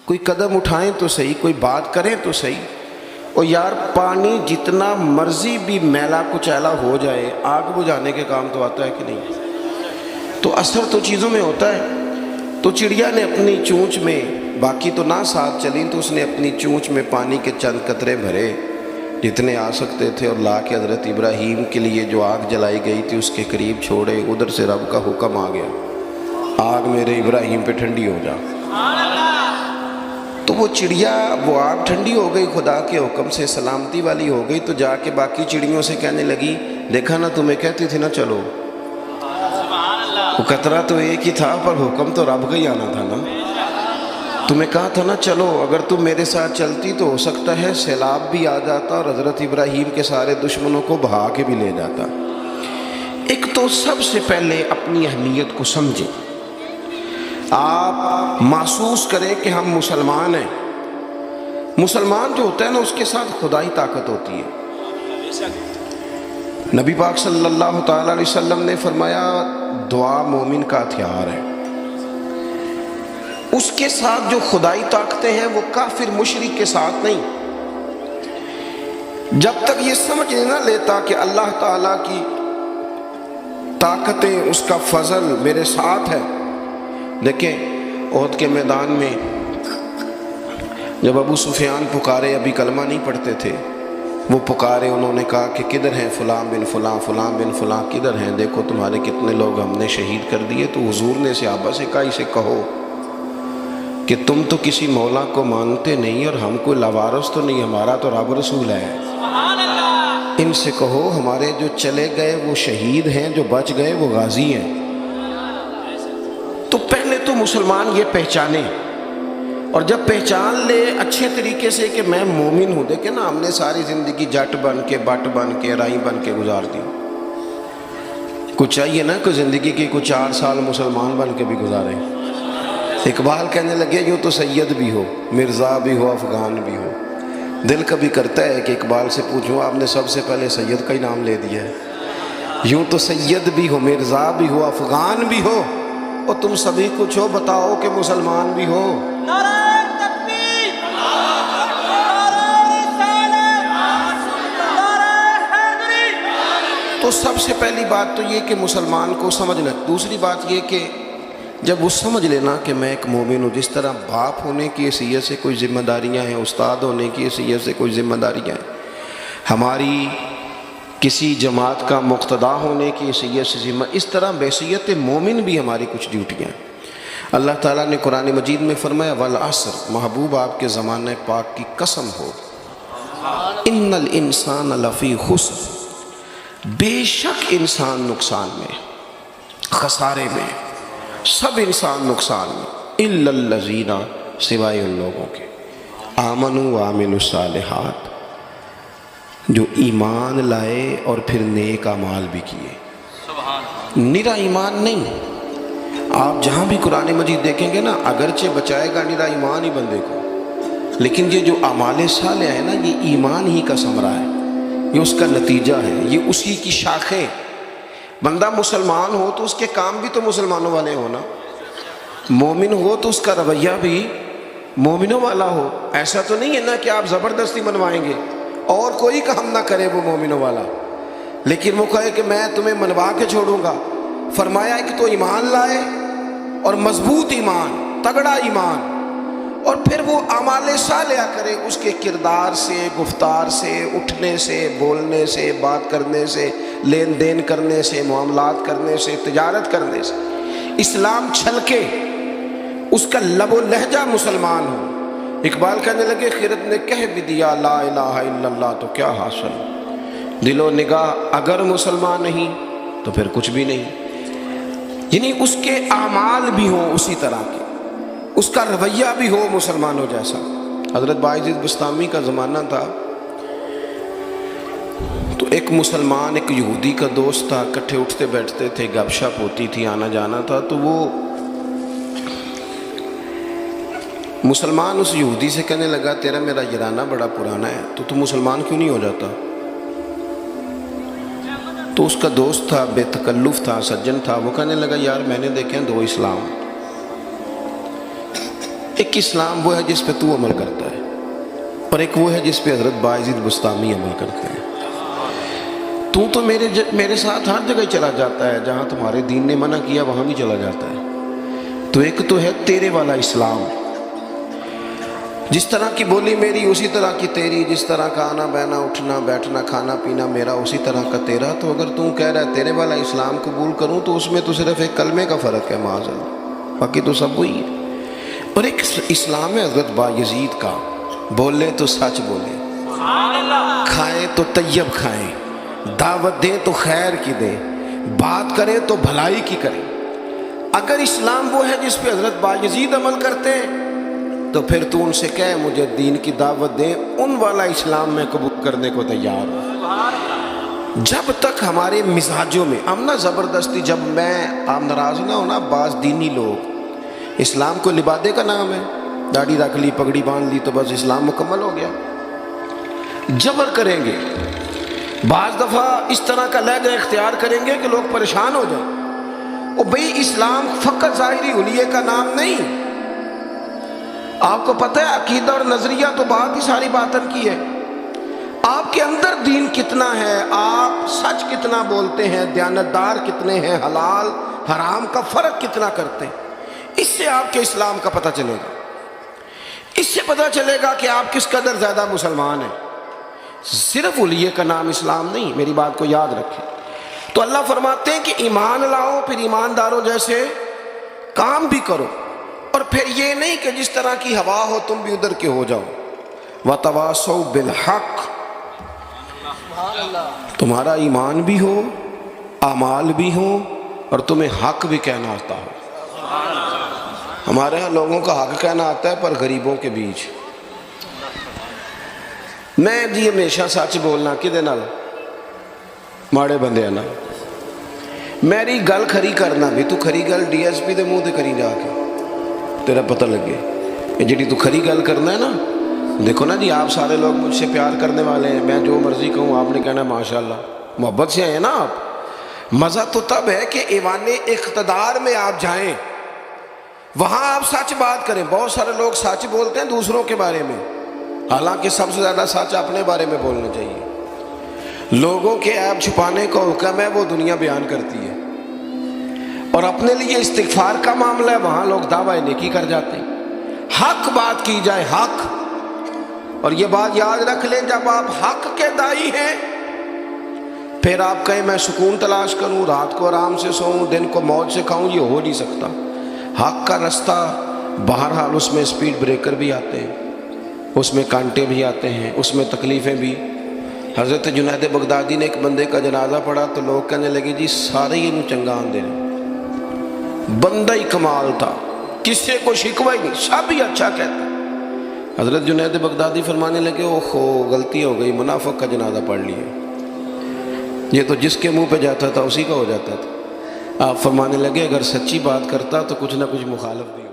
کوئی قدم اٹھائیں تو صحیح، کوئی بات کریں تو صحیح۔ اور یار پانی جتنا مرضی بھی میلا کچیلا ہو جائے، آگ بجھانے کے کام تو آتا ہے کہ نہیں؟ تو اثر تو چیزوں میں ہوتا ہے۔ تو چڑیا نے اپنی چونچ میں، باقی تو نہ ساتھ چلیں، تو اس نے اپنی چونچ میں پانی کے چند قطرے بھرے جتنے آ سکتے تھے، اور لا کے حضرت ابراہیم کے لیے جو آگ جلائی گئی تھی اس کے قریب چھوڑے۔ ادھر سے رب کا حکم آ گیا، آگ میرے ابراہیم پہ ٹھنڈی ہو جا۔ تو وہ چڑیا، وہ آگ ٹھنڈی ہو گئی، خدا کے حکم سے سلامتی والی ہو گئی۔ تو جا کے باقی چڑیوں سے کہنے لگی، دیکھا نا تمہیں کہتی تھی نا چلو، وہ قطرہ تو ایک ہی تھا پر حکم تو رب کا ہی آنا تھا نا، تمہیں کہا تھا نا چلو، اگر تم میرے ساتھ چلتی تو ہو سکتا ہے سیلاب بھی آ جاتا اور حضرت ابراہیم کے سارے دشمنوں کو بہا کے بھی لے جاتا۔ ایک تو سب سے پہلے اپنی اہمیت کو سمجھیں، آپ محسوس کریں کہ ہم مسلمان ہیں۔ مسلمان جو ہوتا ہے نا اس کے ساتھ خدائی طاقت ہوتی ہے۔ نبی پاک صلی اللہ تعالیٰ علیہ وسلم نے فرمایا دعا مومن کا ہتھیار ہے، اس کے ساتھ جو خدائی طاقتیں ہیں وہ کافر مشرک کے ساتھ نہیں۔ جب تک یہ سمجھ نہ لیتا کہ اللہ تعالیٰ کی طاقتیں، اس کا فضل میرے ساتھ ہے۔ دیکھیں احد کے میدان میں جب ابو سفیان پکارے، ابھی کلمہ نہیں پڑھتے تھے، وہ پکارے، انہوں نے کہا کہ کدھر ہیں فلاں بن فلاں، فلاں بن فلاں کدھر ہیں، دیکھو تمہارے کتنے لوگ ہم نے شہید کر دیے۔ تو حضور نے صحابہ سے کہا اسے کہو کہ تم تو کسی مولا کو مانتے نہیں اور ہم کوئی لاوارث تو نہیں، ہمارا تو رب رسول ہے، ان سے کہو ہمارے جو چلے گئے وہ شہید ہیں، جو بچ گئے وہ غازی ہیں۔ تو پہلے تو مسلمان یہ پہچانے، اور جب پہچان لے اچھے طریقے سے کہ میں مومن ہوں۔ دیکھیں نا ہم نے ساری زندگی جٹ بن کے، بٹ بن کے، رائی بن کے گزار دی، کچھ چاہیے نا کہ زندگی کی کچھ 4 سال مسلمان بن کے بھی گزارے۔ اقبال کہنے لگے یوں تو سید بھی ہو، مرزا بھی ہو، افغان بھی ہو۔ دل کبھی کرتا ہے کہ اقبال سے پوچھوں آپ نے سب سے پہلے سید کا ہی نام لے دیا ہے۔ یوں تو سید بھی ہو، مرزا بھی ہو، افغان بھی ہو، اور تم سبھی کچھ ہو، بتاؤ کہ مسلمان بھی ہو۔ تو سب سے پہلی بات تو یہ کہ مسلمان کو سمجھنا۔ دوسری بات یہ کہ جب وہ سمجھ لینا کہ میں ایک مومن ہوں، جس طرح باپ ہونے کی حیثیت سے کوئی ذمہ داریاں ہیں، استاد ہونے کی حیثیت سے کوئی ذمہ داریاں ہیں، ہماری کسی جماعت کا مقتدا ہونے کی حیثیت سے ذمہ، اس طرح بحیثیت مومن بھی ہماری کچھ ڈیوٹیاں ہیں۔ اللہ تعالیٰ نے قرآن مجید میں فرمایا والعصر، محبوب آپ کے زمانہ پاک کی قسم ہو، ان الانسان لفی خسر، بے شک انسان نقصان میں، خسارے میں، سب انسان نقصان میں، الا الذین، سوائے ان لوگوں کے، آمنوا وعملوا الصالحات، جو ایمان لائے اور پھر نیک اعمال بھی کیے۔ نرا ایمان نہیں، آپ جہاں بھی قرآن مجید دیکھیں گے نا، اگرچہ بچائے گا نرا ایمان ہی بندے کو، لیکن یہ جو اعمال صالح ہے نا، یہ ایمان ہی کا ثمرہ ہے، یہ اس کا نتیجہ ہے، یہ اسی کی شاخیں۔ بندہ مسلمان ہو تو اس کے کام بھی تو مسلمانوں والے ہو نا، مومن ہو تو اس کا رویہ بھی مومنوں والا ہو۔ ایسا تو نہیں ہے نا کہ آپ زبردستی منوائیں گے اور کوئی کام نہ کرے وہ مومنوں والا، لیکن وہ کہے کہ میں تمہیں منوا کے چھوڑوں گا۔ فرمایا ایک تو ایمان لائے، اور مضبوط ایمان، تگڑا ایمان، اور پھر وہ اعمال صالحہ کرے، اس کے کردار سے، گفتار سے، اٹھنے سے، بولنے سے، بات کرنے سے، لین دین کرنے سے، معاملات کرنے سے، تجارت کرنے سے، اسلام چھلکے، اس کا لب و لہجہ مسلمان ہو۔ اقبال کہنے لگے خرد نے کہہ بھی دیا لا الہ الا اللہ تو کیا حاصل، دل و نگاہ اگر مسلمان نہیں تو پھر کچھ بھی نہیں۔ یعنی اس کے اعمال بھی ہوں اسی طرح کے، اس کا رویہ بھی ہو مسلمانوں جیسا۔ حضرت باعزید بستامی کا زمانہ تھا، تو ایک مسلمان ایک یہودی کا دوست تھا، اکٹھے اٹھتے بیٹھتے تھے، گپ شپ ہوتی تھی، آنا جانا تھا۔ تو وہ مسلمان اس یہودی سے کہنے لگا تیرا میرا یارانہ بڑا پرانا ہے، تو مسلمان کیوں نہیں ہو جاتا؟ تو اس کا دوست تھا، بے تکلف تھا، سجن تھا، وہ کہنے لگا یار میں نے دیکھے ہیں 2 اسلام، ایک اسلام وہ ہے جس پہ تو عمل کرتا ہے، اور ایک وہ ہے جس پہ حضرت بایزید بستامی عمل کرتے ہیں۔ تو میرے ساتھ ہر جگہ چلا جاتا ہے، جہاں تمہارے دین نے منع کیا وہاں بھی چلا جاتا ہے۔ تو ایک تو ہے تیرے والا اسلام، جس طرح کی بولی میری اسی طرح کی تیری، جس طرح کا آنا بہنا اٹھنا بیٹھنا کھانا پینا میرا اسی طرح کا تیرا۔ تو اگر تم کہہ رہا ہے تیرے والا اسلام قبول کروں تو اس میں تو صرف ایک کلمے کا فرق ہے معاذ اللہ، باقی تو سب وہی ہے۔ اور ایک اسلام ہے حضرت بایزید کا، بولے تو سچ بولے، کھائے تو طیب کھائیں، دعوت دیں تو خیر کی دیں، بات کریں تو بھلائی کی کریں۔ اگر اسلام وہ ہے جس پہ حضرت بایزید عمل کرتے ہیں تو پھر تو ان سے کہے مجھے دین کی دعوت دیں، ان والا اسلام میں قبول کرنے کو تیار ہوں۔ جب تک ہمارے مزاجوں میں ہم نہ زبردستی، جب آپ ناراض نہ ہونا، بعض دینی لوگ اسلام کو لبادے کا نام ہے، داڑھی رکھ لی پگڑی باندھ لی تو بس اسلام مکمل ہو گیا، جبر کریں گے، بعض دفعہ اس طرح کا لہجہ اختیار کریں گے کہ لوگ پریشان ہو جائیں۔ اور بھئی اسلام فقط ظاہری حلیے کا نام نہیں، آپ کو پتہ ہے عقیدہ اور نظریہ تو بات ہی ساری باطن کی ہے، آپ کے اندر دین کتنا ہے، آپ سچ کتنا بولتے ہیں، دیانتدار کتنے ہیں، حلال حرام کا فرق کتنا کرتے ہیں، اس سے آپ کے اسلام کا پتہ چلے گا۔ اس سے پتہ چلے گا کہ آپ کس قدر زیادہ مسلمان ہیں۔ صرف حلیے کا نام اسلام نہیں، میری بات کو یاد رکھیں۔ تو اللہ فرماتے ہیں کہ ایمان لاؤ، پھر ایمانداروں جیسے کام بھی کرو، اور پھر یہ نہیں کہ جس طرح کی ہوا ہو تم بھی ادھر کے ہو جاؤ۔ وَتَوَاصَوْا بِالْحَقِّ، تمہارا ایمان بھی ہو، اعمال بھی ہوں، اور تمہیں حق بھی کہنا آتا ہو۔ ہمارے ہاں لوگوں کا حق کہنا آتا ہے پر غریبوں کے بیچ۔ میں جی ہمیشہ سچ بولنا کدے نال، ماڑے بندے نا، میری گل کھری کرنا بھی، تو کھری گل ڈی ایس پی دے منہ تے کری جا کے، تیرا پتہ لگے یہ جڑی تو کھری گل کرنا ہے نا۔ دیکھو نا جی، آپ سارے لوگ مجھ سے پیار کرنے والے ہیں، میں جو مرضی کہوں آپ نے کہنا ماشاءاللہ، محبت سے ہیں نا آپ۔ مزہ تو تب ہے کہ ایوان اقتدار میں آپ جائیں، وہاں آپ سچ بات کریں۔ بہت سارے لوگ سچ بولتے ہیں دوسروں کے بارے میں، حالانکہ سب سے زیادہ سچ اپنے بارے میں بولنا چاہیے۔ لوگوں کے عیب چھپانے کا حکم ہے، وہ دنیا بیان کرتی ہے، اور اپنے لیے استغفار کا معاملہ ہے، وہاں لوگ دعویٰ نیکی کر جاتے ہیں۔ حق بات کی جائے، حق، اور یہ بات یاد رکھ لیں، جب آپ حق کے داعی ہیں پھر آپ کہیں میں سکون تلاش کروں، رات کو آرام سے سوؤں، دن کو موج سے کھاؤں، یہ ہو نہیں سکتا۔ حق کا رستہ بہرحال اس میں سپیڈ بریکر بھی آتے ہیں، اس میں کانٹے بھی آتے ہیں، اس میں تکلیفیں بھی۔ حضرت جنید بغدادی نے ایک بندے کا جنازہ پڑھا تو لوگ کہنے لگے جی سارے ہی انہوں چنگا آن دے، بندہ ہی کمال تھا، کسی کو شکوہ ہی نہیں، سب ہی اچھا کہتے۔ حضرت جنید بغدادی فرمانے لگے اوہو غلطی ہو گئی، منافق کا جنازہ پڑھ لیے، یہ تو جس کے منہ پہ جاتا تھا اسی کا ہو جاتا تھا۔ آپ فرمانے لگے اگر سچی بات کرتا تو کچھ نہ کچھ مخالف بھی